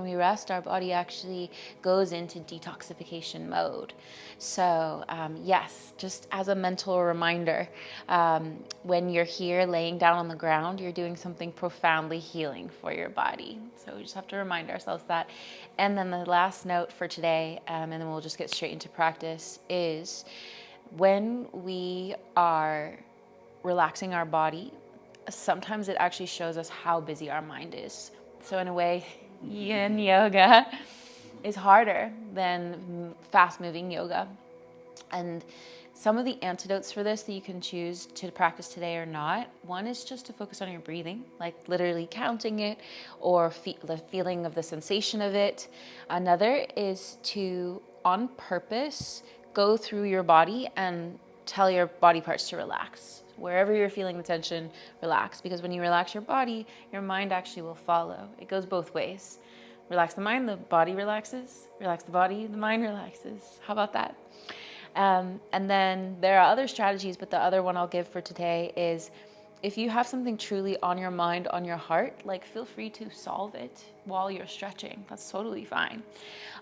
When we rest, our body actually goes into detoxification mode. So yes, just as a mental reminder, when you're here laying down on the ground, you're doing something profoundly healing for your body. So we just have to remind ourselves that. And then the last note for today, and then we'll just get straight into practice, is when we are relaxing our body, sometimes it actually shows us how busy our mind is. So in a way, Yin Yoga is harder than fast-moving yoga. And some of the antidotes for this that you can choose to practice today or not, one is just to focus on your breathing, like literally counting it or the feeling of the sensation of it. Another is to, on purpose, go through your body and tell your body parts to relax. Wherever you're feeling the tension, relax. Because when you relax your body, your mind actually will follow. It goes both ways. Relax the mind, the body relaxes. Relax the body, the mind relaxes. How about that? And then there are other strategies, but the other one I'll give for today is if you have something truly on your mind, on your heart, like feel free to solve it while you're stretching. That's totally fine.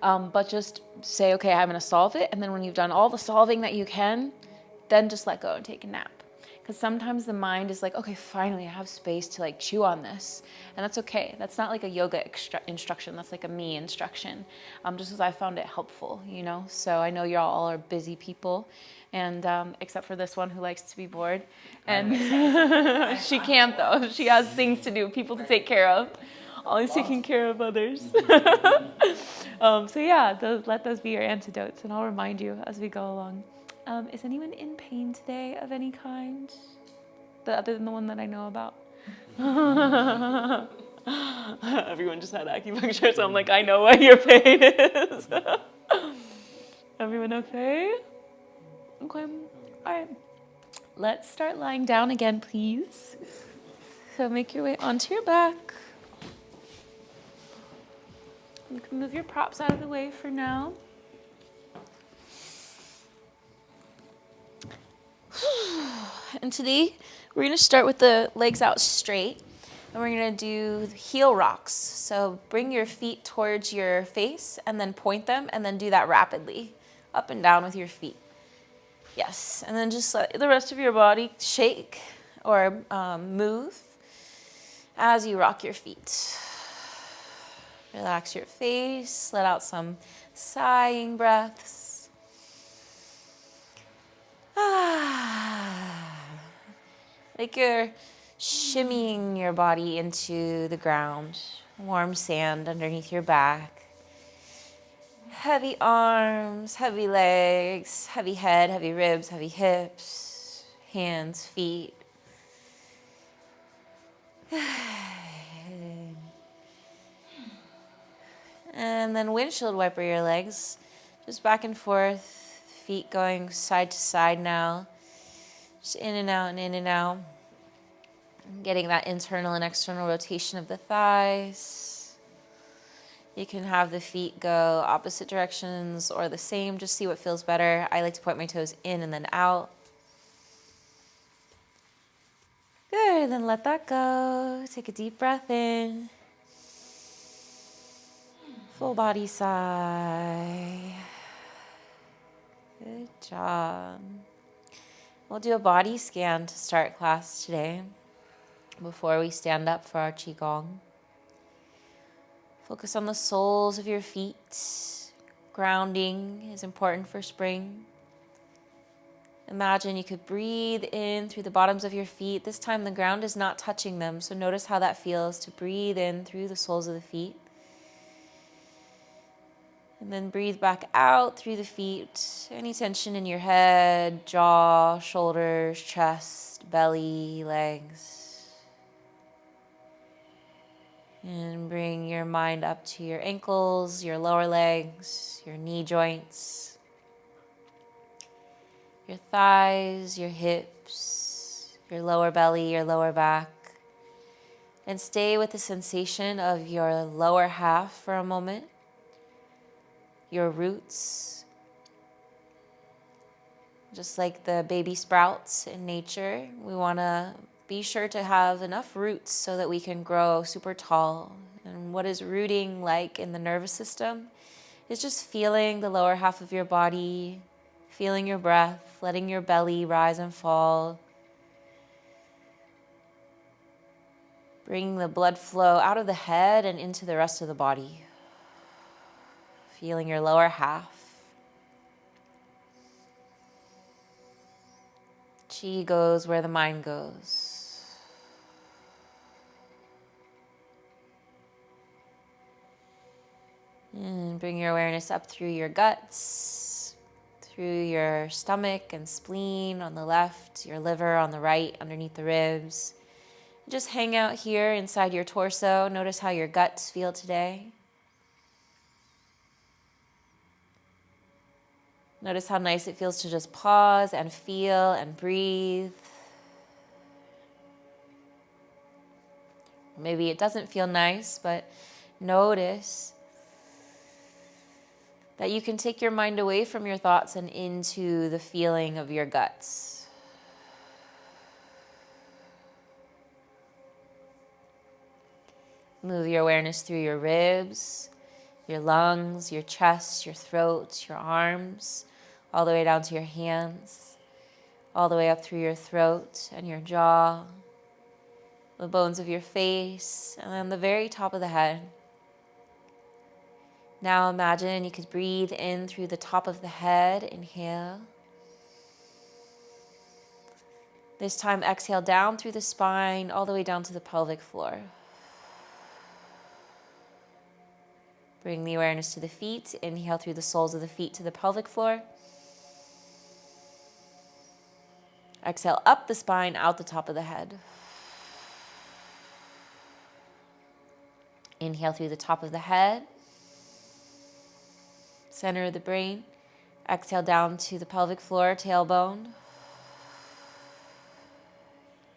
But just say, okay, I'm going to solve it. And then when you've done all the solving that you can, then just let go and take a nap. Because sometimes the mind is like, okay, finally I have space to like chew on this. And that's okay. That's not like a yoga instruction. That's like a me instruction. Just because I found it helpful, you know? So I know y'all all are busy people. And except for this one who likes to be bored. And she can't though. She has things to do, people to take care of. Always taking care of others. So yeah, let those be your antidotes. And I'll remind you as we go along. Is anyone in pain today of any kind? Other than the one that I know about? Everyone just had acupuncture, so I'm like, I know what your pain is. Everyone okay? Okay. All right. Let's start lying down again, please. So make your way onto your back. You can move your props out of the way for now. And today, we're going to start with the legs out straight. And we're going to do heel rocks. So bring your feet towards your face and then point them and then do that rapidly. Up and down with your feet. Yes. And then just let the rest of your body shake or move as you rock your feet. Relax your face. Let out some sighing breaths. Like you're shimmying your body into the ground. Warm sand underneath your back. Heavy arms, heavy legs, heavy head, heavy ribs, heavy hips, hands, feet. And then windshield wiper your legs. Just back and forth. Feet going side to side now. Just in and out and in and out. Getting that internal and external rotation of the thighs. You can have the feet go opposite directions or the same. Just see what feels better. I like to point my toes in and then out. Good. Then let that go. Take a deep breath in. Full body sigh. Good job. We'll do a body scan to start class today before we stand up for our Qigong. Focus on the soles of your feet. Grounding is important for spring. Imagine you could breathe in through the bottoms of your feet. This time the ground is not touching them, so notice how that feels to breathe in through the soles of the feet. And then breathe back out through the feet. Any tension in your head, jaw, shoulders, chest, belly, legs. And bring your mind up to your ankles, your lower legs, your knee joints, your thighs, your hips, your lower belly, your lower back. And stay with the sensation of your lower half for a moment. Your roots, just like the baby sprouts in nature, we want to be sure to have enough roots so that we can grow super tall And what is rooting like in the nervous system is just feeling the lower half of your body, feeling your breath, letting your belly rise and fall, bringing the blood flow out of the head and into the rest of the body. Feeling your lower half. Qi goes where the mind goes. And bring your awareness up through your guts, through your stomach and spleen on the left, your liver on the right, underneath the ribs. Just hang out here inside your torso. Notice how your guts feel today. Notice how nice it feels to just pause and feel and breathe. Maybe it doesn't feel nice, but notice that you can take your mind away from your thoughts and into the feeling of your guts. Move your awareness through your ribs, your lungs, your chest, your throat, your arms, all the way down to your hands, all the way up through your throat and your jaw, the bones of your face, and then the very top of the head. Now imagine you could breathe in through the top of the head. Inhale. This time exhale down through the spine, all the way down to the pelvic floor. Bring the awareness to the feet. Inhale through the soles of the feet to the pelvic floor. Exhale up the spine, out the top of the head. Inhale through the top of the head. Center of the brain. Exhale down to the pelvic floor, tailbone.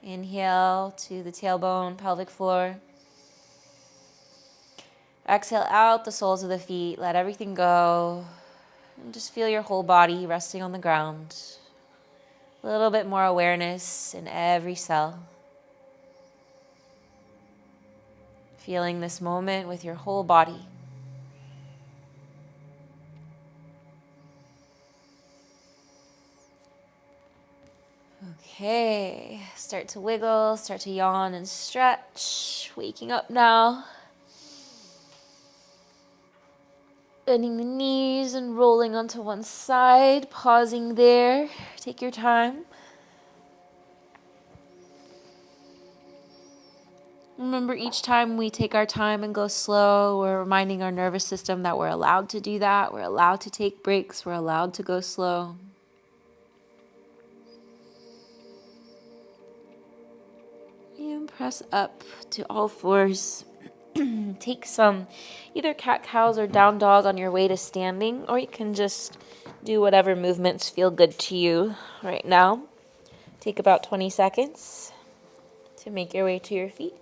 Inhale to the tailbone, pelvic floor. Exhale out the soles of the feet. Let everything go. And just feel your whole body resting on the ground. A little bit more awareness in every cell. Feeling this moment with your whole body. Okay, start to wiggle, start to yawn and stretch. Waking up now. Bending the knees and rolling onto one side, pausing there. Take your time. Remember, each time we take our time and go slow, we're reminding our nervous system that we're allowed to do that. We're allowed to take breaks. We're allowed to go slow. And press up to all fours. Take some either cat-cows or down dog on your way to standing, or you can just do whatever movements feel good to you right now. Take about 20 seconds to make your way to your feet.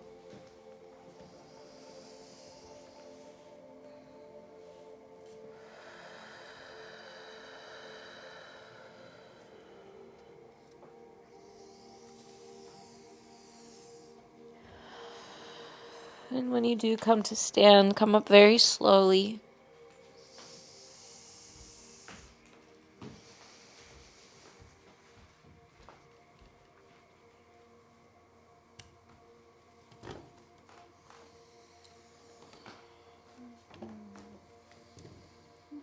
And when you do come to stand, come up very slowly.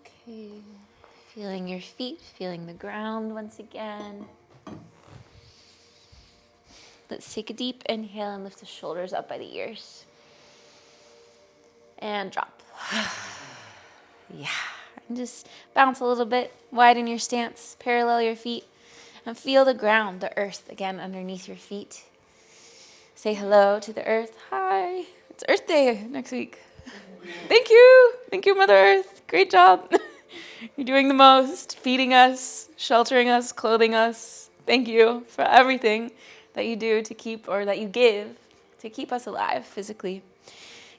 Okay, feeling your feet, feeling the ground once again. Let's take a deep inhale and lift the shoulders up by the ears. And drop. Yeah. And just bounce a little bit. Widen your stance. Parallel your feet. And feel the ground, the earth, again underneath your feet. Say hello to the earth. Hi. It's Earth Day next week. Thank you. Thank you, Mother Earth. Great job. You're doing the most. Feeding us, sheltering us, clothing us. Thank you for everything that you do to keep, or that you give to keep us alive physically.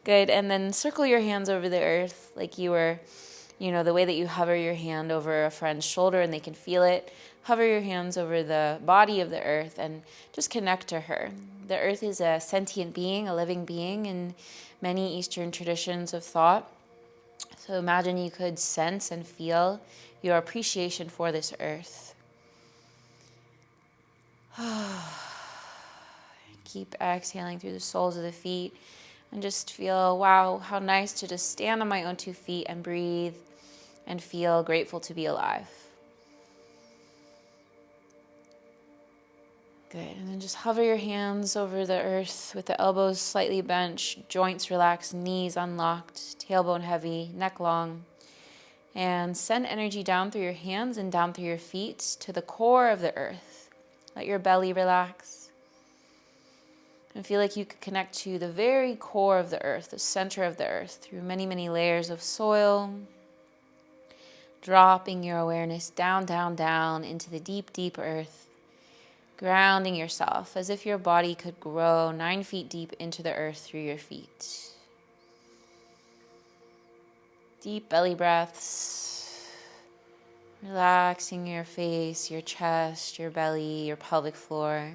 Good, and then circle your hands over the earth like you were You know, the way that you hover your hand over a friend's shoulder and they can feel it. Hover your hands over the body of the earth and just connect to her. The earth is a sentient being, a living being in many Eastern traditions of thought. So imagine you could sense and feel your appreciation for this earth. Keep exhaling through the soles of the feet and just feel, wow, how nice to just stand on my own 2 feet and breathe and feel grateful to be alive. Good. And then just hover your hands over the earth with the elbows slightly bent, joints relaxed, knees unlocked, tailbone heavy, neck long. And send energy down through your hands and down through your feet to the core of the earth. Let your belly relax. And feel like you could connect to the very core of the earth, the center of the earth, through many, many layers of soil. Dropping your awareness down, down, down into the deep, deep earth. Grounding yourself as if your body could grow 9 feet deep into the earth through your feet. Deep belly breaths. Relaxing your face, your chest, your belly, your pelvic floor.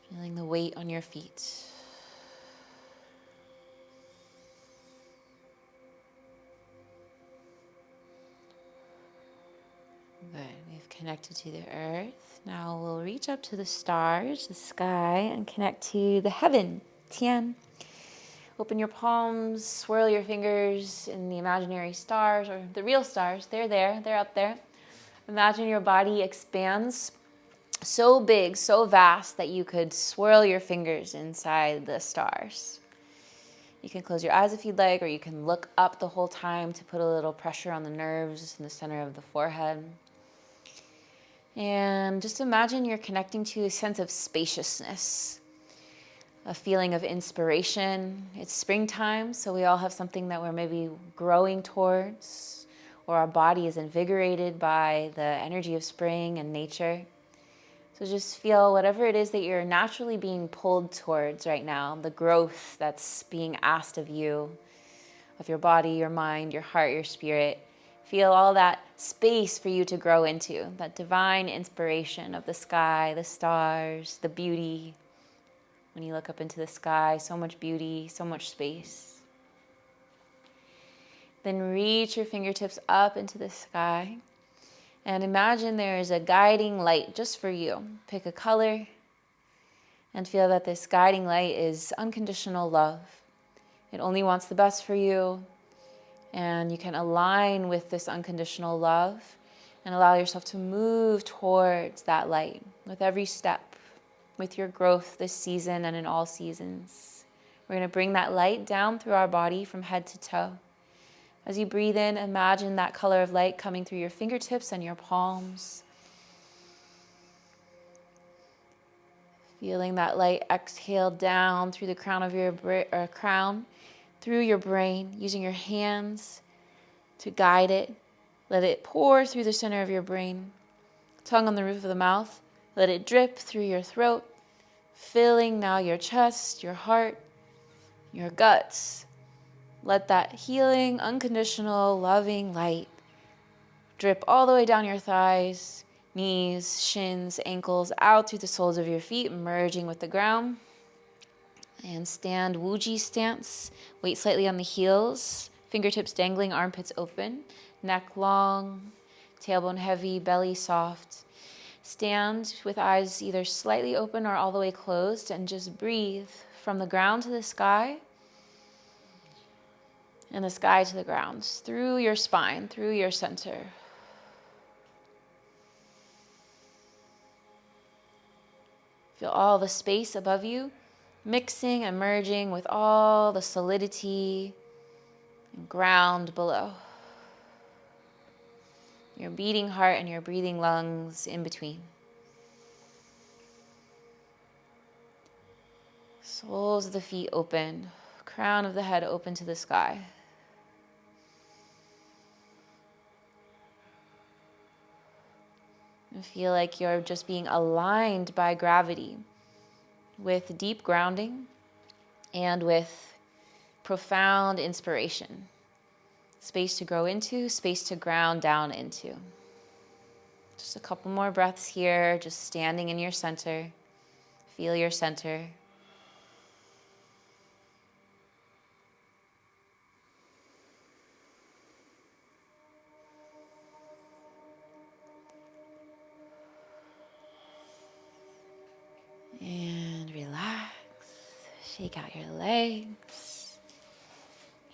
Feeling the weight on your feet. Good. We've connected to the earth. Now we'll reach up to the stars, the sky, and connect to the heaven, Tian. Open your palms, swirl your fingers in the imaginary stars or the real stars. They're there, they're up there. Imagine your body expands so big, so vast that you could swirl your fingers inside the stars. You can close your eyes if you'd like, or you can look up the whole time to put a little pressure on the nerves in the center of the forehead. And just imagine you're connecting to a sense of spaciousness, a feeling of inspiration. It's springtime, so we all have something that we're maybe growing towards, or our body is invigorated by the energy of spring and nature. So just feel whatever it is that you're naturally being pulled towards right now, the growth that's being asked of you, of your body, your mind, your heart, your spirit. Feel all that space for you to grow into, that divine inspiration of the sky, the stars, the beauty. When you look up into the sky, so much beauty, so much space. Then reach your fingertips up into the sky and imagine there is a guiding light just for you. Pick a color and feel that this guiding light is unconditional love. It only wants the best for you. And you can align with this unconditional love and allow yourself to move towards that light with every step, with your growth this season and in all seasons. We're going to bring that light down through our body from head to toe. As you breathe in, imagine that color of light coming through your fingertips and your palms. Feeling that light exhale down through the crown of your crown, through your brain, using your hands to guide it. Let it pour through the center of your brain. Tongue on the roof of the mouth. Let it drip through your throat, filling now your chest, your heart, your guts. Let that healing, unconditional, loving light drip all the way down your thighs, knees, shins, ankles, out through the soles of your feet, merging with the ground. And stand Wuji stance. Weight slightly on the heels, fingertips dangling, armpits open, neck long, tailbone heavy, belly soft. Stand with eyes either slightly open or all the way closed and just breathe from the ground to the sky and the sky to the ground, through your spine, through your center. Feel all the space above you mixing and merging with all the solidity and ground below. Your beating heart and your breathing lungs in between. Soles of the feet open, crown of the head open to the sky. And feel like you're just being aligned by gravity with deep grounding and with profound inspiration. Space to grow into, space to ground down into. Just a couple more breaths here, just standing in your center. Feel your center. And relax. Shake out your legs,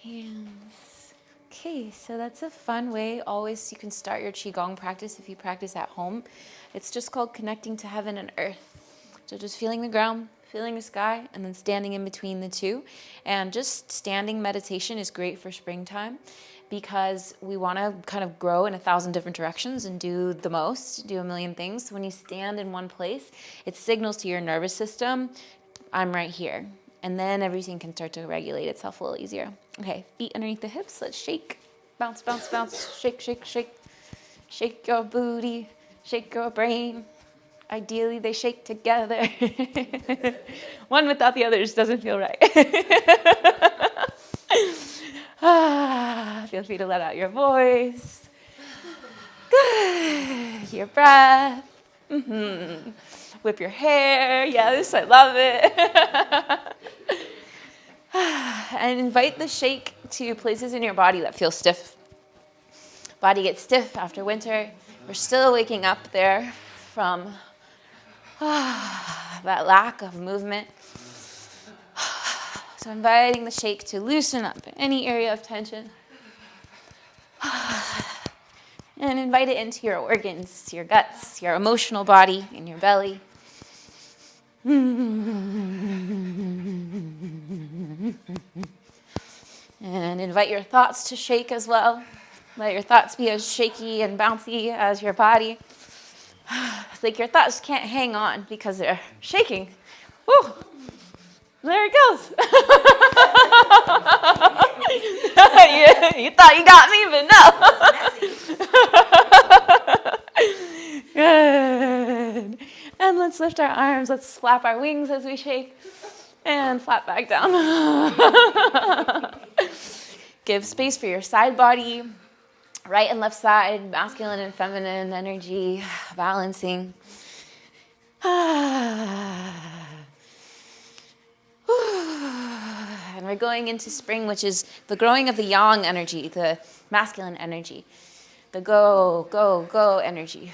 hands. Okay, so that's a fun way. Always you can start your Qigong practice if you practice at home. It's just called connecting to heaven and earth. So just feeling the ground, feeling the sky, and then standing in between the two. And just standing meditation is great for springtime because we want to kind of grow in 1,000 different directions and do the most, do a million things. So when you stand in one place, it signals to your nervous system, I'm right here. And then everything can start to regulate itself a little easier. Okay, feet underneath the hips. Let's shake. Bounce, bounce, bounce. Shake, shake, shake. Shake your booty. Shake your brain. Ideally, they shake together. One without the others doesn't feel right. Feel free to let out your voice. Good. Your breath. Mm-hmm. Whip your hair. Yes, I love it. And invite the shake to places in your body that feel stiff. Body gets stiff after winter. We're still waking up there from that lack of movement. So inviting the shake to loosen up any area of tension. And invite it into your organs, your guts, your emotional body, in your belly. And invite your thoughts to shake as well. Let your thoughts be as shaky and bouncy as your body. It's like your thoughts can't hang on because they're shaking. Woo! There it goes. You thought you got me, but no. Good. And let's lift our arms. Let's flap our wings as we shake. And flap back down. Give space for your side body. Right and left side, masculine and feminine energy, balancing. And we're going into spring, which is the growing of the yang energy, the masculine energy, the go, go, go energy.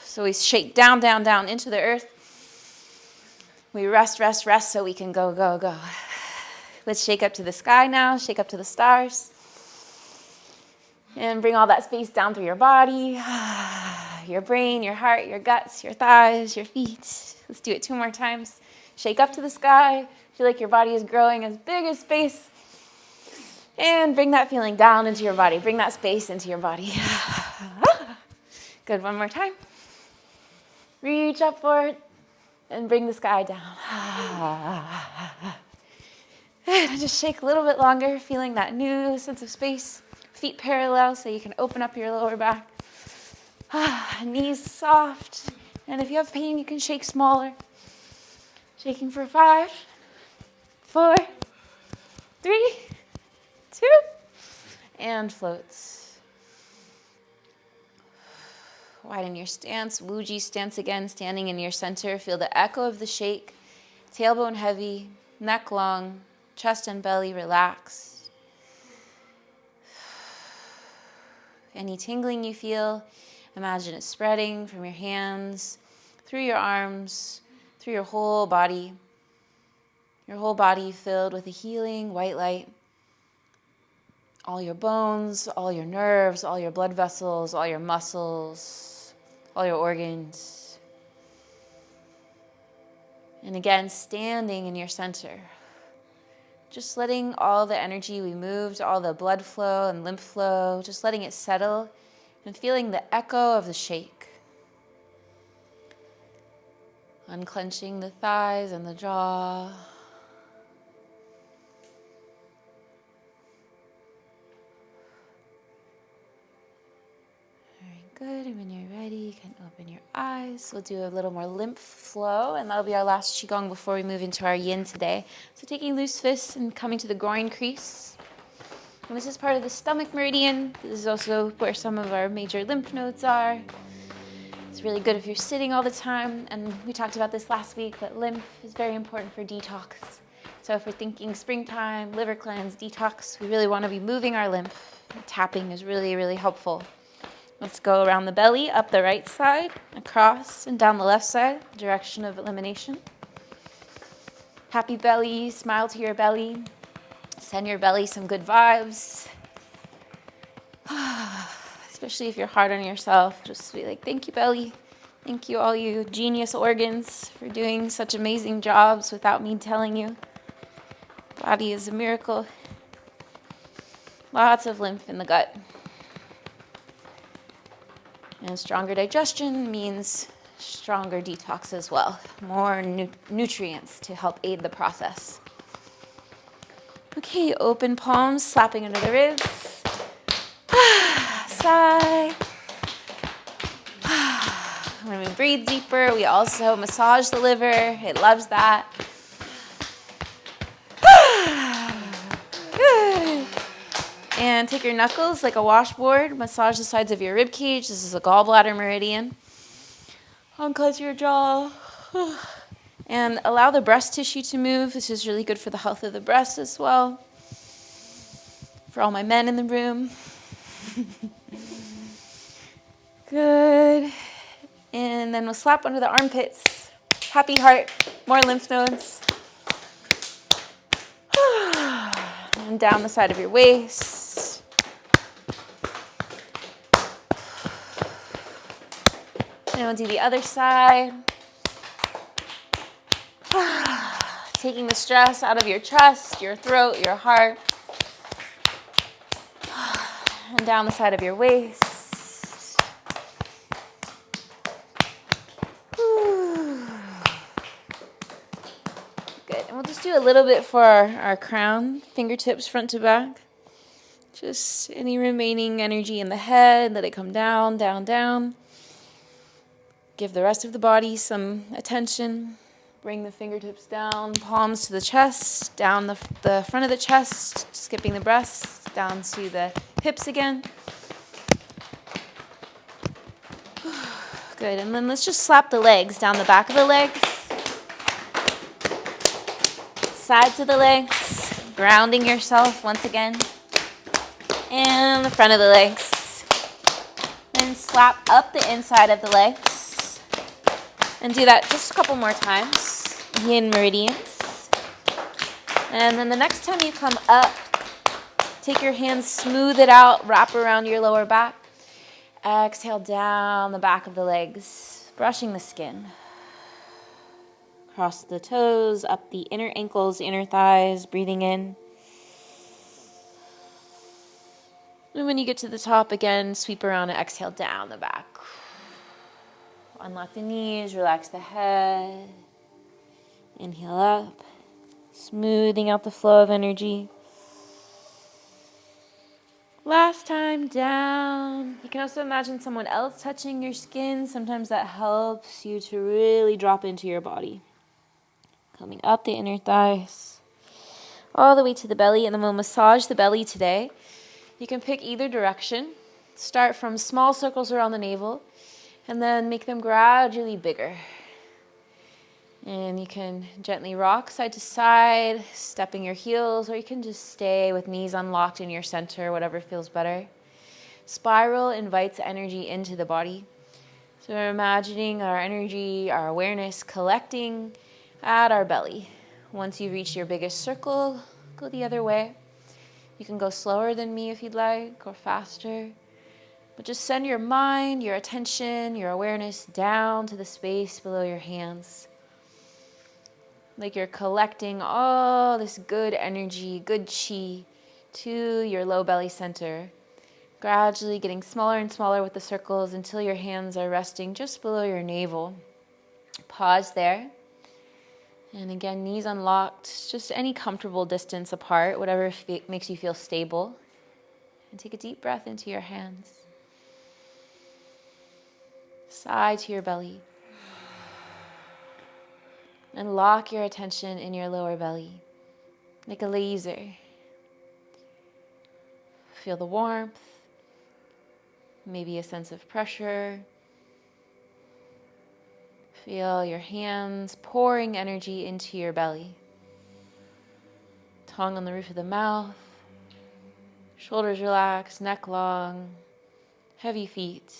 So we shake down, down, down into the earth. We rest, rest, rest so we can go, go, go. Let's shake up to the sky now, shake up to the stars. And bring all that space down through your body, your brain, your heart, your guts, your thighs, your feet. Let's do it 2 more times. Shake up to the sky. Feel like your body is growing as big as space. And bring that feeling down into your body. Bring that space into your body. Good, 1 more time. Reach up for it and bring the sky down. And just shake a little bit longer, feeling that new sense of space. Feet parallel so you can open up your lower back. Knees soft. And if you have pain, you can shake smaller. Shaking for 5, 4, 3, 2, and floats. Widen your stance. Wuji stance again, standing in your center. Feel the echo of the shake. Tailbone heavy, neck long, chest and belly relaxed. Any tingling you feel, imagine it spreading from your hands, through your arms, through your whole body. Your whole body filled with a healing white light. All your bones, all your nerves, all your blood vessels, all your muscles, all your organs. And again, standing in your center. Just letting all the energy we moved, all the blood flow and lymph flow, just letting it settle and feeling the echo of the shake. Unclenching the thighs and the jaw. Very good. And when you're anxiety, you can open your eyes. We'll do a little more lymph flow, and that'll be our last Qigong before we move into our Yin today. So taking loose fists and coming to the groin crease. And this is part of the stomach meridian. This is also where some of our major lymph nodes are. It's really good if you're sitting all the time, and we talked about this last week, that lymph is very important for detox. So if we're thinking springtime, liver cleanse, detox, we really want to be moving our lymph. Tapping is really, really helpful. Let's go around the belly, up the right side, across and down the left side, direction of elimination. Happy belly, smile to your belly. Send your belly some good vibes. Especially if you're hard on yourself, just be like, thank you, belly. Thank you, all you genius organs, for doing such amazing jobs without me telling you. Body is a miracle. Lots of lymph in the gut. And stronger digestion means stronger detox as well. More nutrients to help aid the process. Okay, open palms, slapping under the ribs. Sigh. When we breathe deeper, we also massage the liver. It loves that. Good. And take your knuckles like a washboard. Massage the sides of your rib cage. This is a Gallbladder Meridian. Unclench your jaw. And allow the breast tissue to move. This is really good for the health of the breast as well. For all my men in the room. Good. And then we'll slap under the armpits. Happy heart. More lymph nodes. And down the side of your waist. And we'll do the other side. Taking the stress out of your chest, your throat, your heart. And down the side of your waist. Good. And we'll just do a little bit for our crown, fingertips front to back. Just any remaining energy in the head, let it come down, down, down. Give the rest of the body some attention. Bring the fingertips down, palms to the chest, down the front of the chest, skipping the breasts, down to the hips again. Good, and then let's just slap the legs down the back of the legs. Sides of the legs, grounding yourself once again. And the front of the legs. Then slap up the inside of the legs. And do that just a couple more times. Yin meridians. And then the next time you come up, take your hands, smooth it out, wrap around your lower back. Exhale down the back of the legs, brushing the skin. Cross the toes, up the inner ankles, inner thighs, breathing in. And when you get to the top again, sweep around and exhale down the back. Unlock the knees, relax the head. Inhale up, smoothing out the flow of energy. Last time down. You can also imagine someone else touching your skin. Sometimes that helps you to really drop into your body. Coming up the inner thighs, all the way to the belly, and then we'll massage the belly today. You can pick either direction. Start from small circles around the navel, and then make them gradually bigger. And you can gently rock side to side, stepping your heels, or you can just stay with knees unlocked in your center, whatever feels better. Spiral invites energy into the body. So we're imagining our energy, our awareness collecting at our belly. Once you've reached your biggest circle, go the other way. You can go slower than me if you'd like, or faster. But just send your mind, your attention, your awareness down to the space below your hands. Like you're collecting all this good energy, good chi to your low belly center. Gradually getting smaller and smaller with the circles until your hands are resting just below your navel. Pause there. And again, knees unlocked, just any comfortable distance apart, whatever makes you feel stable. And take a deep breath into your hands. Sigh to your belly. And lock your attention in your lower belly, like a laser. Feel the warmth, maybe a sense of pressure. Feel your hands pouring energy into your belly. Tongue on the roof of the mouth. Shoulders relaxed, neck long, heavy feet.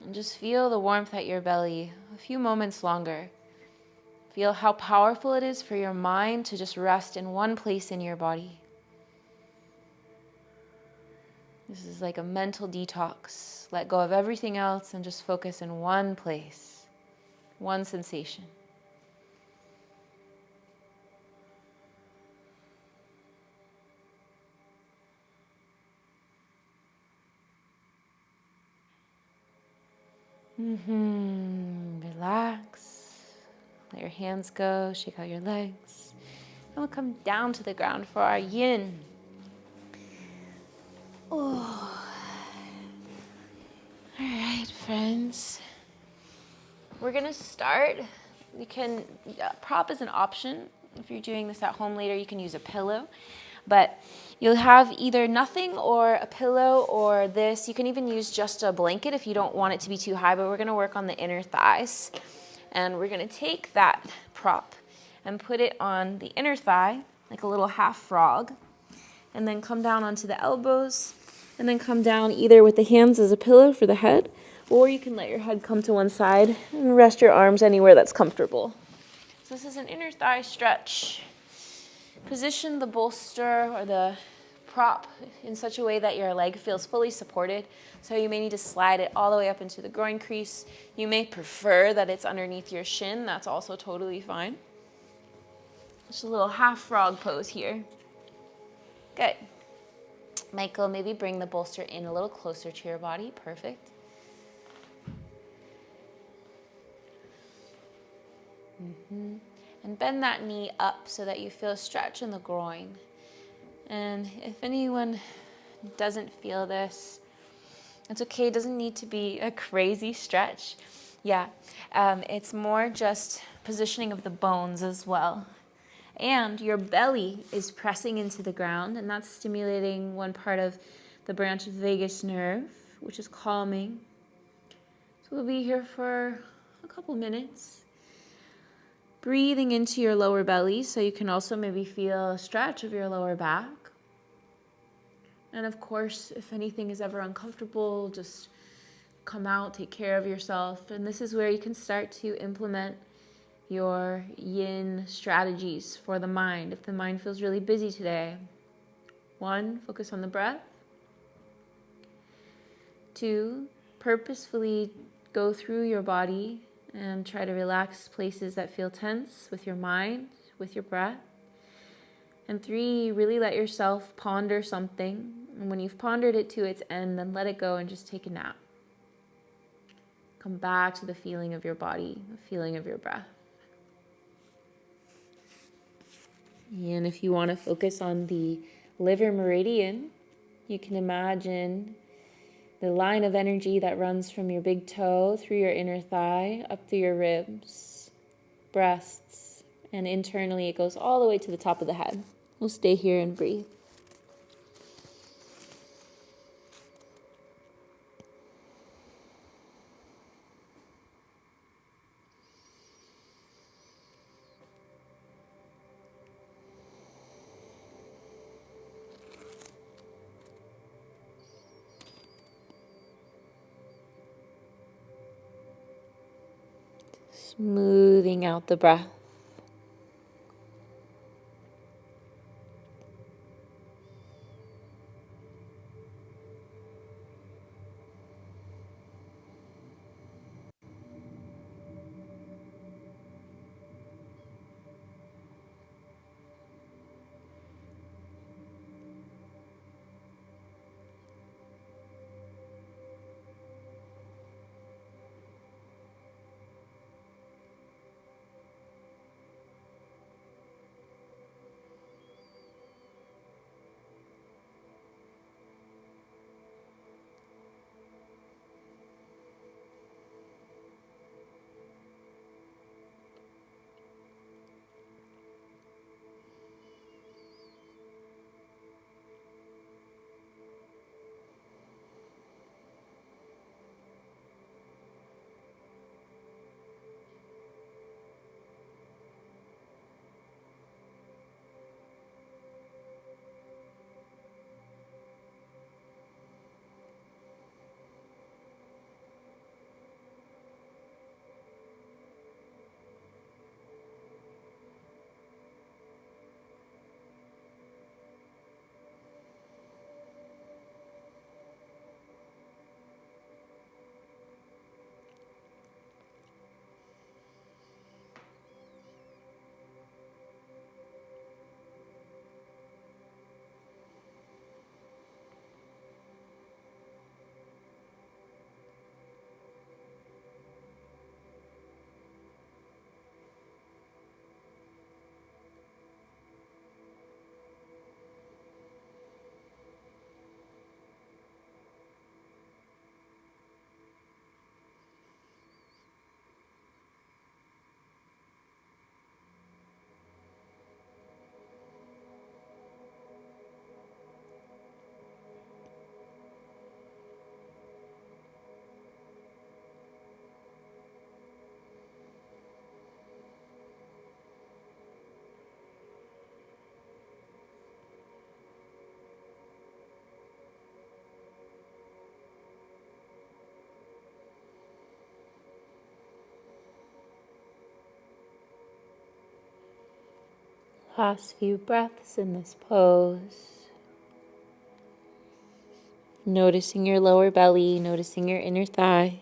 And just feel the warmth at your belly a few moments longer. Feel how powerful it is for your mind to just rest in one place in your body. This is like a mental detox. Let go of everything else and just focus in one place, one sensation. Relax. Let your hands go. Shake out your legs. And we'll come down to the ground for our yin. Oh. All right, friends. We're going to start. You can, prop is an option. If you're doing this at home later, you can use a pillow. But you'll have either nothing or a pillow or this. You can even use just a blanket if you don't want it to be too high, but we're going to work on the inner thighs. And we're going to take that prop and put it on the inner thigh, like a little half frog, and then come down onto the elbows, and then come down either with the hands as a pillow for the head, or you can let your head come to one side and rest your arms anywhere that's comfortable. So this is an inner thigh stretch. Position the bolster or the prop in such a way that your leg feels fully supported. So you may need to slide it all the way up into the groin crease. You may prefer that it's underneath your shin. That's also totally fine. Just a little half frog pose here. Good. Michael, maybe bring the bolster in a little closer to your body. Perfect. And bend that knee up so that you feel a stretch in the groin. And if anyone doesn't feel this, it's okay. It doesn't need to be a crazy stretch. Yeah, it's more just positioning of the bones as well. And your belly is pressing into the ground, and that's stimulating one part of the branch of the vagus nerve, which is calming. So we'll be here for a couple minutes. Breathing into your lower belly, so you can also maybe feel a stretch of your lower back. And of course, if anything is ever uncomfortable, just come out, take care of yourself. And this is where you can start to implement your yin strategies for the mind. If the mind feels really busy today, 1, focus on the breath. 2, purposefully go through your body and try to relax places that feel tense with your mind, with your breath. And 3, really let yourself ponder something. And when you've pondered it to its end, then let it go and just take a nap. Come back to the feeling of your body, the feeling of your breath. And if you want to focus on the liver meridian, you can imagine the line of energy that runs from your big toe through your inner thigh, up through your ribs, breasts, and internally it goes all the way to the top of the head. We'll stay here and breathe. Smoothing out the breath. Last few breaths in this pose. Noticing your lower belly, noticing your inner thigh.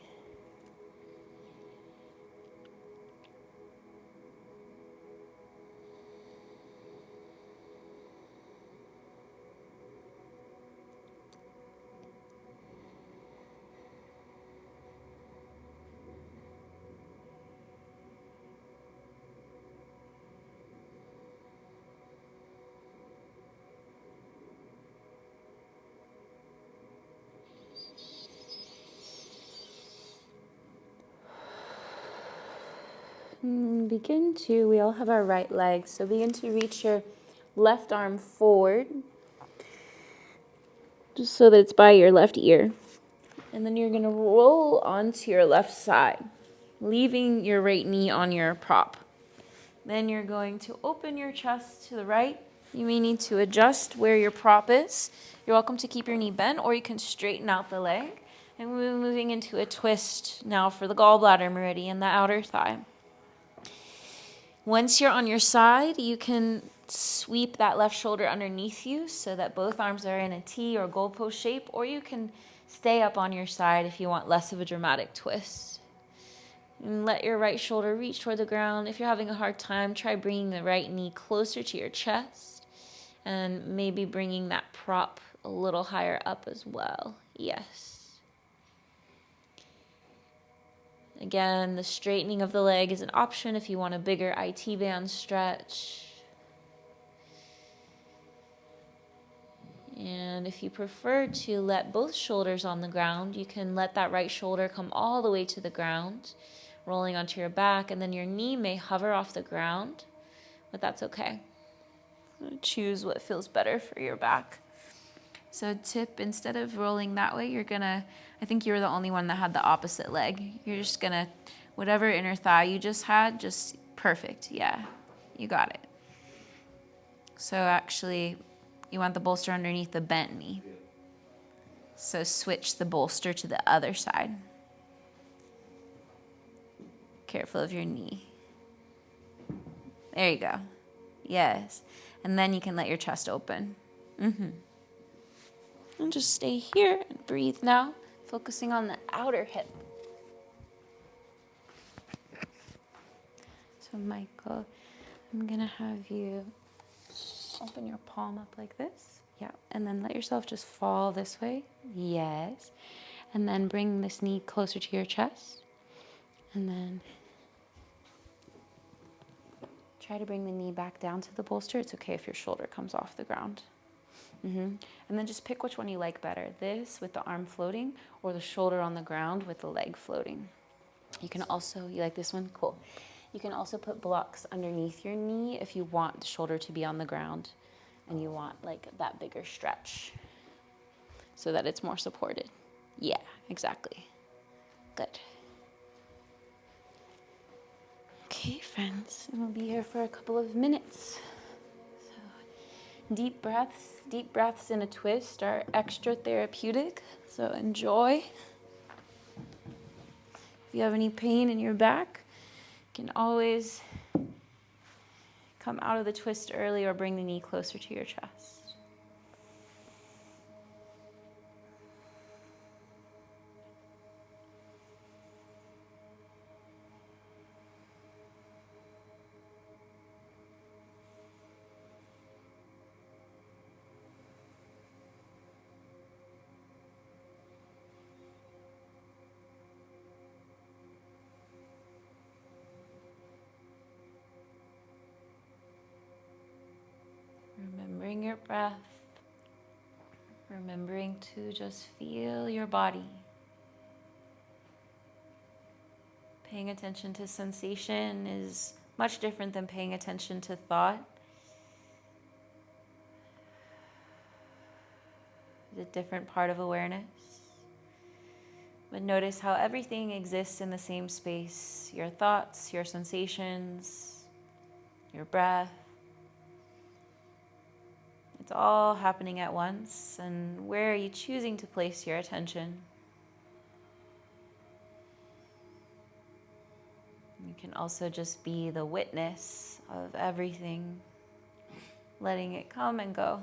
We all have our right leg, so begin to reach your left arm forward, just so that it's by your left ear. And then you're going to roll onto your left side, leaving your right knee on your prop. Then you're going to open your chest to the right. You may need to adjust where your prop is. You're welcome to keep your knee bent, or you can straighten out the leg. And we're moving into a twist now for the gallbladder meridian, the outer thigh. Once you're on your side, you can sweep that left shoulder underneath you so that both arms are in a T or goalpost shape, or you can stay up on your side if you want less of a dramatic twist. And let your right shoulder reach toward the ground. If you're having a hard time, try bringing the right knee closer to your chest and maybe bringing that prop a little higher up as well. Yes. Again, the straightening of the leg is an option if you want a bigger IT band stretch. And if you prefer to let both shoulders on the ground, you can let that right shoulder come all the way to the ground, rolling onto your back, and then your knee may hover off the ground, but that's okay. Choose what feels better for your back. So tip, instead of rolling that way, I think you were the only one that had the opposite leg. You're just gonna, whatever inner thigh you just had, just perfect. Yeah, you got it. So actually, you want the bolster underneath the bent knee. So switch the bolster to the other side. Careful of your knee. There you go. Yes. And then you can let your chest open. And just stay here and breathe now, focusing on the outer hip. So Michael, I'm gonna have you open your palm up like this. Yeah, and then let yourself just fall this way. Yes. And then bring this knee closer to your chest. And then try to bring the knee back down to the bolster. It's okay if your shoulder comes off the ground. And then just pick which one you like better. This with the arm floating, or the shoulder on the ground with the leg floating. You can also, you like this one? Cool. You can also put blocks underneath your knee if you want the shoulder to be on the ground and you want like that bigger stretch so that it's more supported. Yeah, exactly. Good. Okay, friends, and we'll be here for a couple of minutes. So, deep breaths in a twist are extra therapeutic, so enjoy. If you have any pain in your back, you can always come out of the twist early or bring the knee closer to your chest. Remembering your breath, remembering to just feel your body. Paying attention to sensation is much different than paying attention to thought. It's a different part of awareness. But notice how everything exists in the same space. Your thoughts, your sensations, your breath. It's all happening at once. And where are you choosing to place your attention? You can also just be the witness of everything letting it come and go.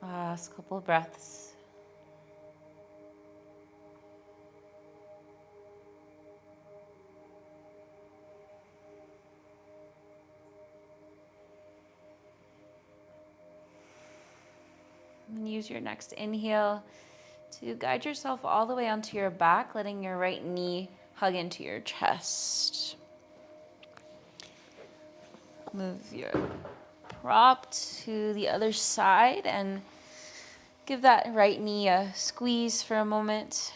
Last couple of breaths. And use your next inhale to guide yourself all the way onto your back, letting your right knee hug into your chest. Move your prop to the other side and give that right knee a squeeze for a moment.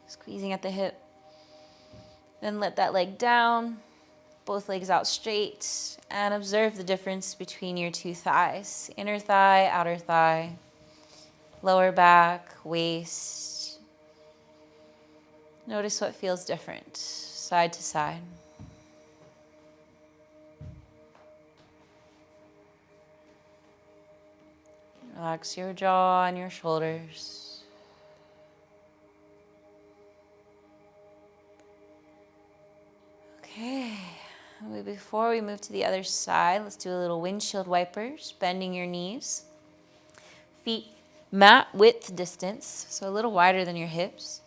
Squeezing at the hip. Then let that leg down, both legs out straight, and observe the difference between your two thighs. Inner thigh, outer thigh, lower back, waist. Notice what feels different, side to side. Relax your jaw and your shoulders. Okay, before we move to the other side, let's do a little windshield wipers, bending your knees. Feet mat width distance, so a little wider than your hips.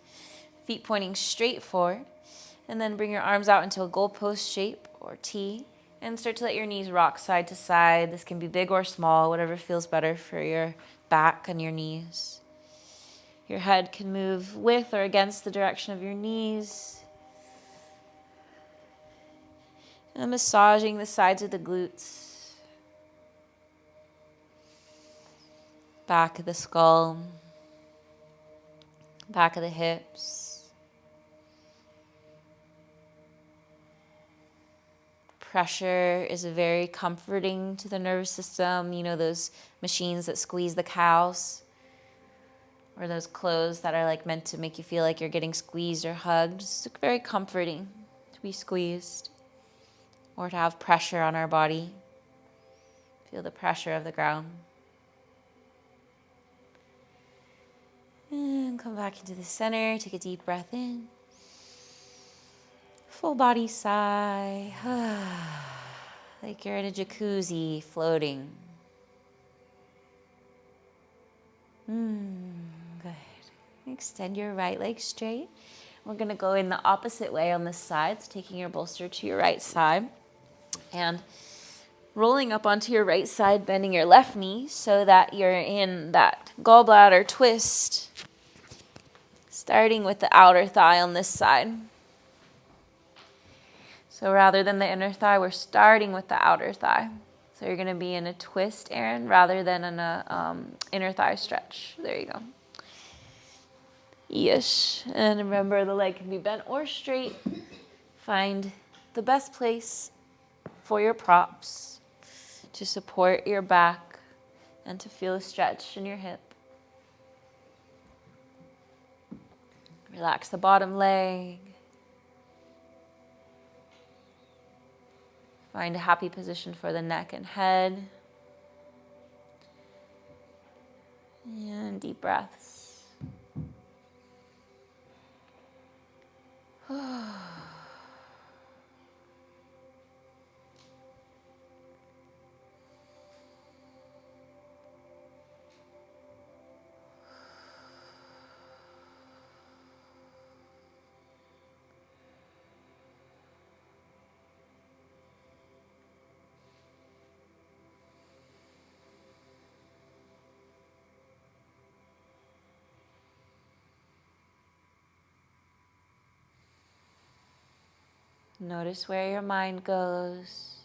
Feet pointing straight forward. And then bring your arms out into a goalpost shape or T. And start to let your knees rock side to side. This can be big or small, whatever feels better for your back and your knees. Your head can move with or against the direction of your knees. And massaging the sides of the glutes. Back of the skull. Back of the hips. Pressure is very comforting to the nervous system. You know those machines that squeeze the cows? Or those clothes that are like meant to make you feel like you're getting squeezed or hugged. It's very comforting to be squeezed. Or to have pressure on our body. Feel the pressure of the ground. And come back into the center. Take a deep breath in. Full body sigh. Like you're in a jacuzzi floating. Good. Extend your right leg straight. We're going to go in the opposite way on this side, so taking your bolster to your right side. And rolling up onto your right side, bending your left knee so that you're in that gallbladder twist. Starting with the outer thigh on this side. So rather than the inner thigh, we're starting with the outer thigh. So you're going to be in a twist, Erin, rather than in a inner thigh stretch. There you go. Yes. And remember, the leg can be bent or straight. Find the best place for your props to support your back and to feel a stretch in your hip. Relax the bottom leg. Find a happy position for the neck and head. And deep breaths. Notice where your mind goes.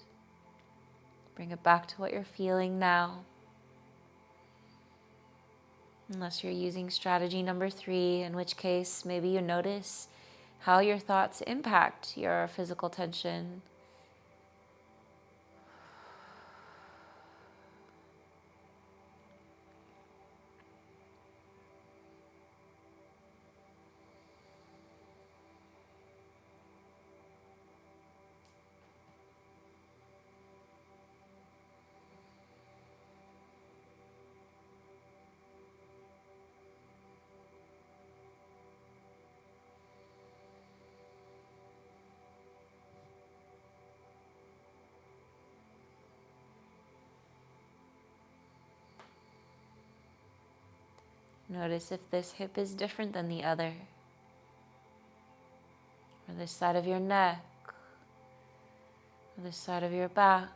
Bring it back to what you're feeling now. Unless you're using strategy number 3, in which case maybe you notice how your thoughts impact your physical tension. Notice if this hip is different than the other, or this side of your neck, or this side of your back.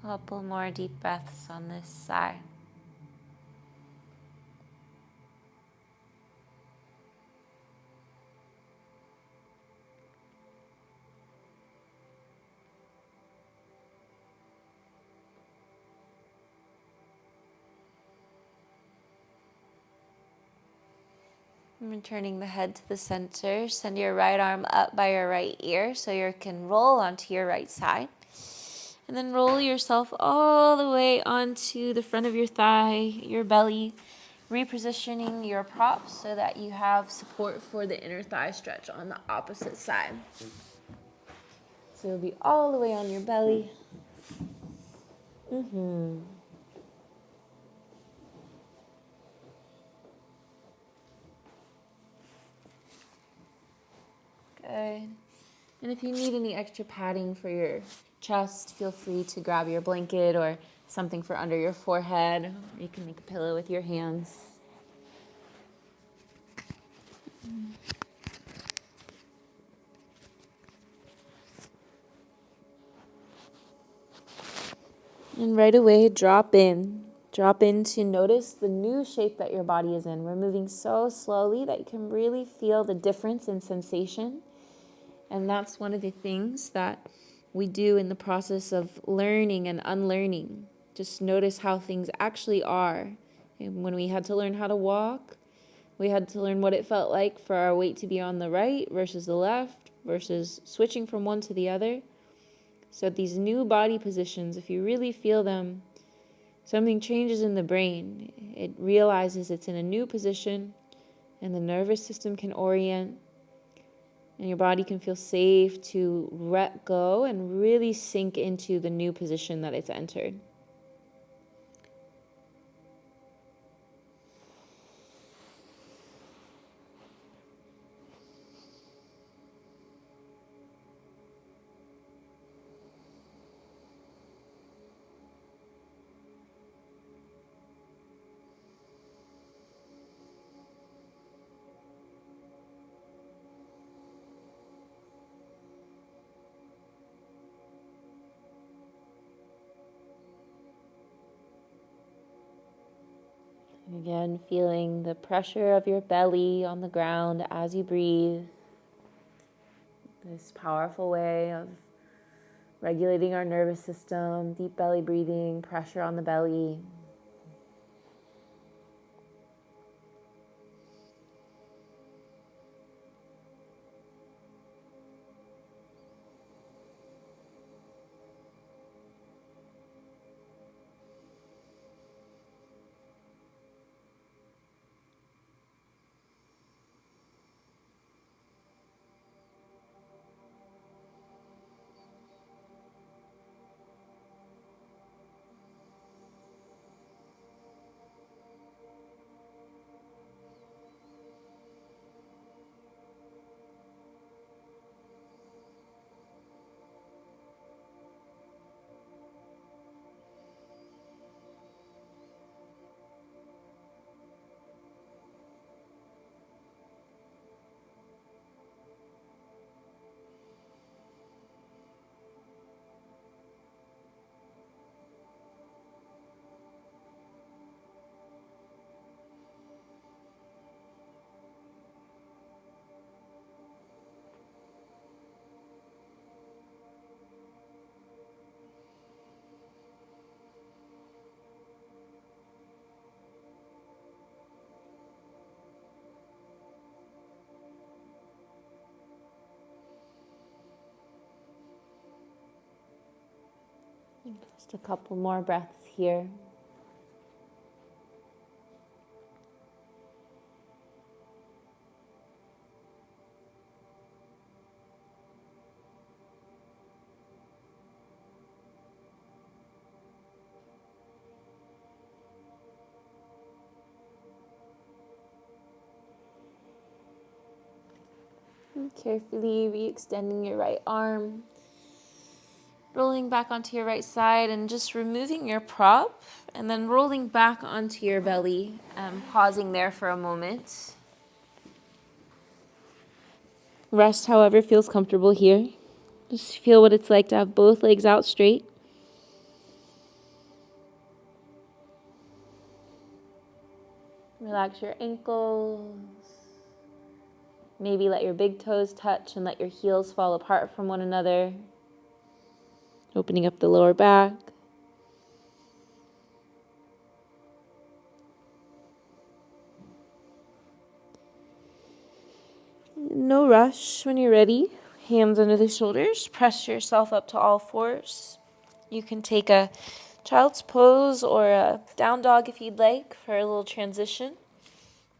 Couple more deep breaths on this side. And returning the head to the center, send your right arm up by your right ear so you can roll onto your right side. And then roll yourself all the way onto the front of your thigh, your belly, repositioning your props so that you have support for the inner thigh stretch on the opposite side. So you'll be all the way on your belly. Good. And if you need any extra padding for your chest, feel free to grab your blanket or something for under your forehead. You can make a pillow with your hands. And right away, drop in. Drop in to notice the new shape that your body is in. We're moving so slowly that you can really feel the difference in sensation. And that's one of the things that we do in the process of learning and unlearning. Just notice how things actually are. And when we had to learn how to walk, we had to learn what it felt like for our weight to be on the right versus the left versus switching from one to the other. So these new body positions, if you really feel them, something changes in the brain. It realizes it's in a new position and the nervous system can orient. And your body can feel safe to let go and really sink into the new position that it's entered. And again, feeling the pressure of your belly on the ground as you breathe. This powerful way of regulating our nervous system, deep belly breathing, pressure on the belly. Just a couple more breaths here. And carefully re-extending your right arm, rolling back onto your right side and just removing your prop and then rolling back onto your belly, pausing there for a moment. Rest however feels comfortable here. Just feel what it's like to have both legs out straight. Relax your ankles. Maybe let your big toes touch and let your heels fall apart from one another. Opening up the lower back. No rush. When you're ready, hands under the shoulders. Press yourself up to all fours. You can take a child's pose or a down dog if you'd like for a little transition,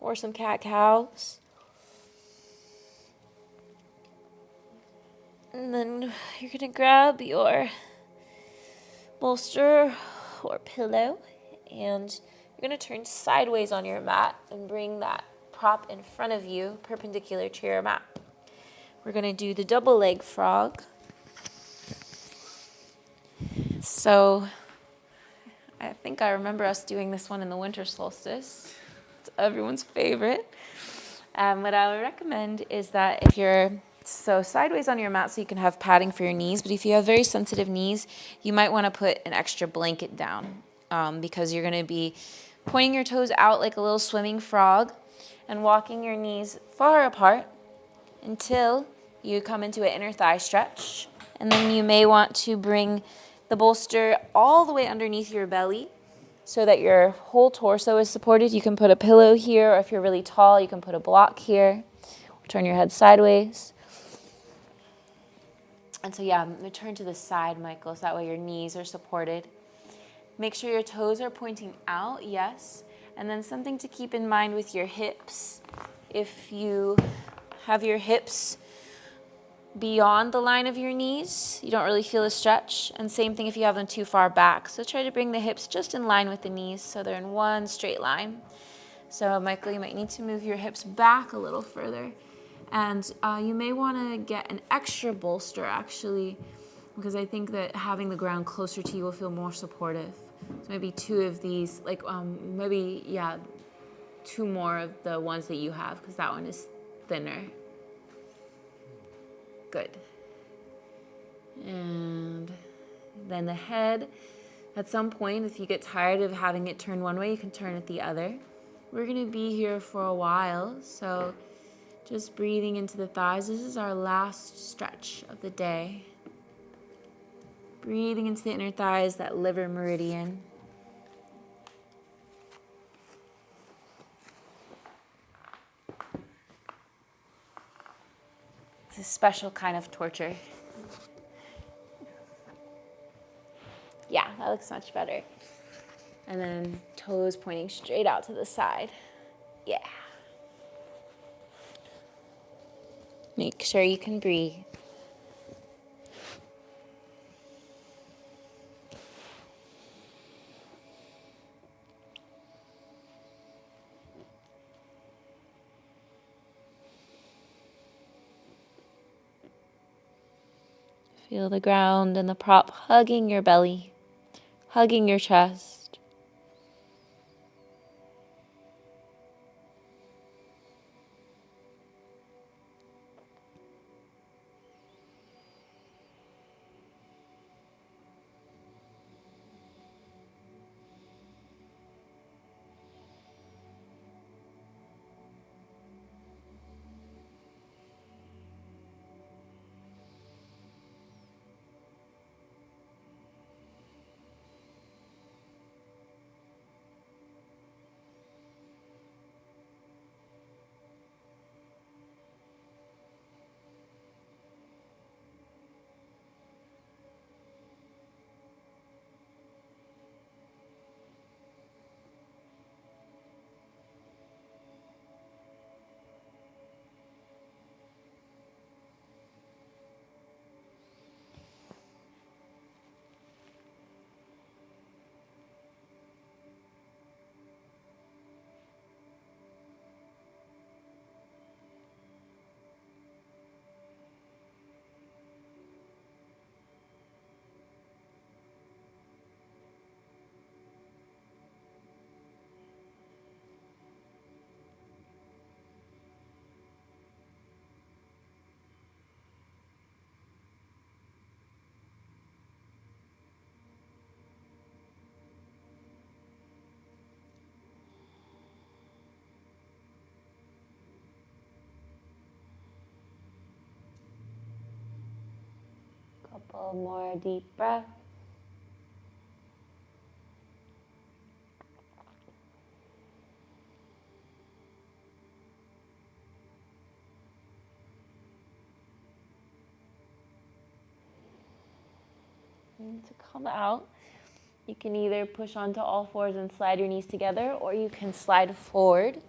or some cat-cows. And then you're going to grab your bolster or pillow, and you're going to turn sideways on your mat and bring that prop in front of you, perpendicular to your mat. We're going to do the double leg frog. So I think I remember us doing this one in the winter solstice. It's everyone's favorite. What I would recommend is that if you're sideways on your mat so you can have padding for your knees, but if you have very sensitive knees, you might want to put an extra blanket down because you're going to be pointing your toes out like a little swimming frog and walking your knees far apart until you come into an inner thigh stretch. And then you may want to bring the bolster all the way underneath your belly so that your whole torso is supported. You can put a pillow here, or if you're really tall, you can put a block here. Turn your head sideways. And so I'm going to turn to the side, Michael, so that way your knees are supported. Make sure your toes are pointing out, yes. And then something to keep in mind with your hips. If you have your hips beyond the line of your knees, you don't really feel a stretch. And same thing if you have them too far back. So try to bring the hips just in line with the knees so they're in one straight line. So Michael, you might need to move your hips back a little further. And you may want to get an extra bolster, actually, because I think that having the ground closer to you will feel more supportive. So maybe two of these, two more of the ones that you have, because that one is thinner. Good. And then the head, at some point, if you get tired of having it turn one way, you can turn it the other. We're going to be here for a while, so just breathing into the thighs. This is our last stretch of the day. Breathing into the inner thighs, that liver meridian. It's a special kind of torture. Yeah, that looks much better. And then toes pointing straight out to the side. Yeah. Make sure you can breathe. Feel the ground and the prop hugging your belly, hugging your chest. Couple more deep breaths. And to come out, you can either push onto all fours and slide your knees together, or you can slide forward,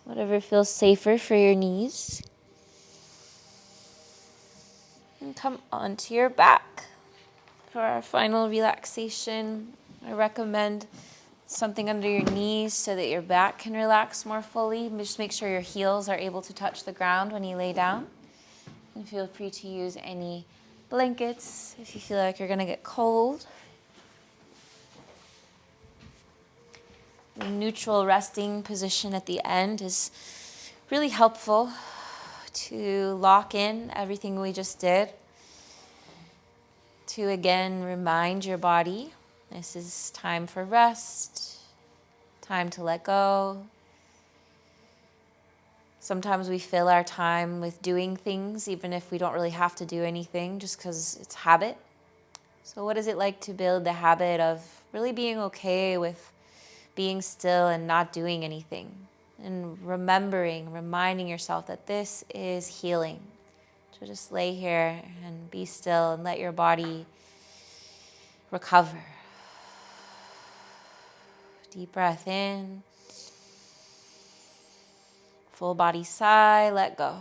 whatever feels safer for your knees. And come onto your back. For our final relaxation, I recommend something under your knees so that your back can relax more fully. Just make sure your heels are able to touch the ground when you lay down. And feel free to use any blankets if you feel like you're going to get cold. The neutral resting position at the end is really helpful to lock in everything we just did. To again remind your body, this is time for rest, time to let go. Sometimes we fill our time with doing things, even if we don't really have to do anything, just because it's habit. So what is it like to build the habit of really being okay with being still and not doing anything? And reminding yourself that this is healing. So just lay here and be still and let your body recover. Deep breath in. Full body sigh, let go.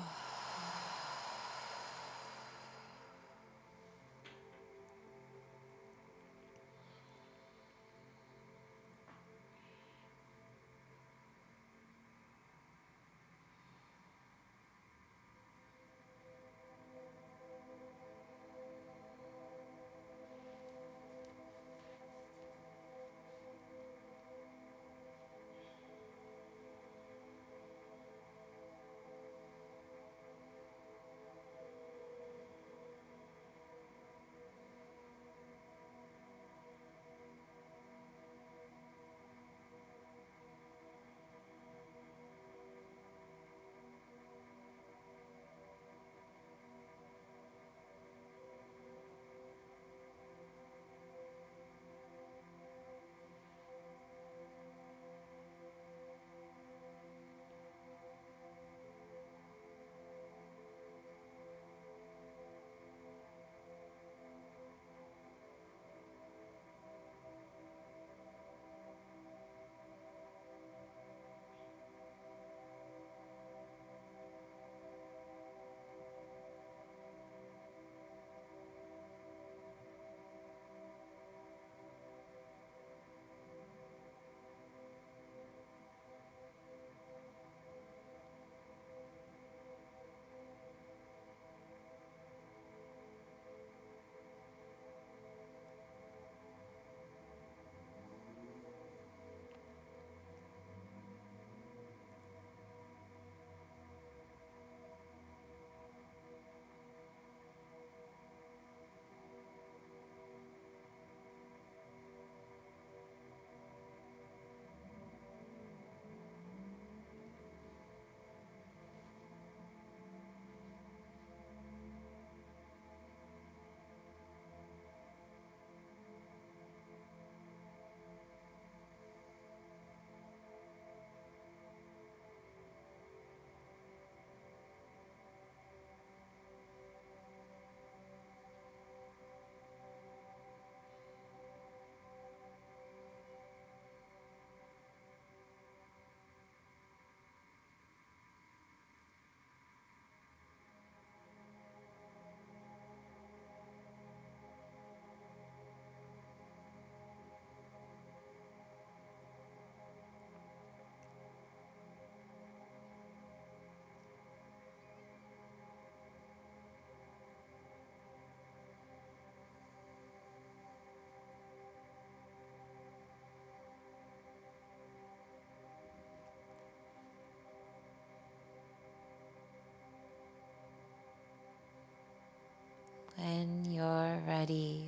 When you're ready,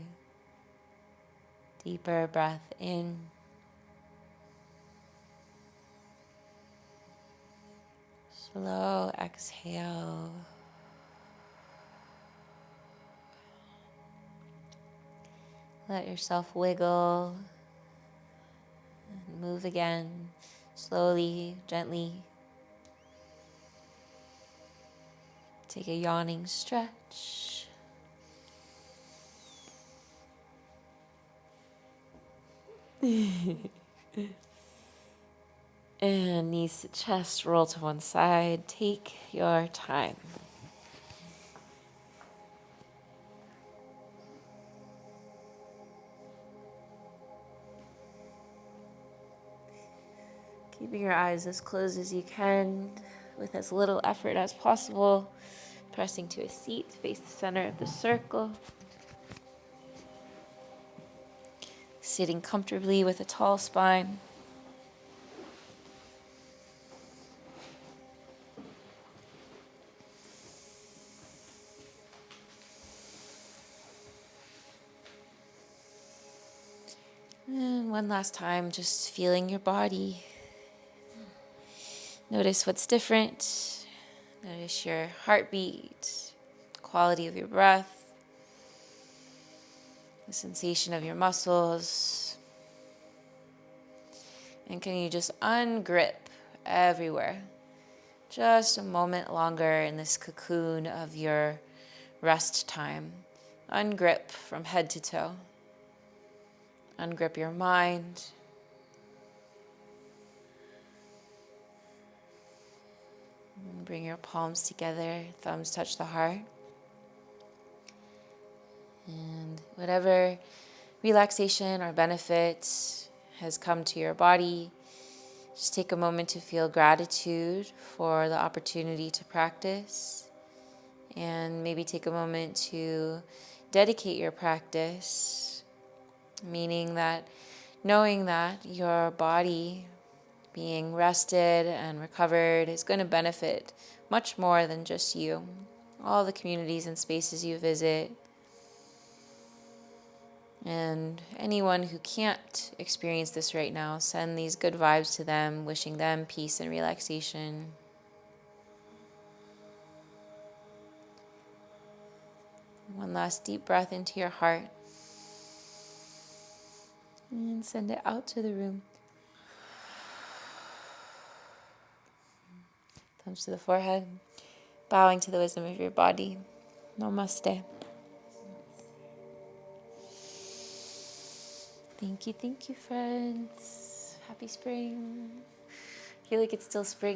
deeper breath in. Slow exhale. Let yourself wiggle and move again, slowly, gently. Take a yawning stretch. And knees to chest, roll to one side. Take your time. Keeping your eyes as closed as you can, with as little effort as possible. Pressing to a seat, face the center of the circle. Sitting comfortably with a tall spine. And one last time, just feeling your body. Notice what's different. Notice your heartbeat, quality of your breath, the sensation of your muscles. And can you just ungrip everywhere? Just a moment longer in this cocoon of your rest time. Ungrip from head to toe. Ungrip your mind. And bring your palms together, thumbs touch the heart. And whatever relaxation or benefit has come to your body, just take a moment to feel gratitude for the opportunity to practice. And maybe take a moment to dedicate your practice, meaning that knowing that your body being rested and recovered is going to benefit much more than just you. All the communities and spaces you visit, and anyone who can't experience this right now, send these good vibes to them, wishing them peace and relaxation. One last deep breath into your heart. And send it out to the room. Thumbs to the forehead. Bowing to the wisdom of your body. Namaste. Thank you, friends. Happy spring. I feel like it's still spring.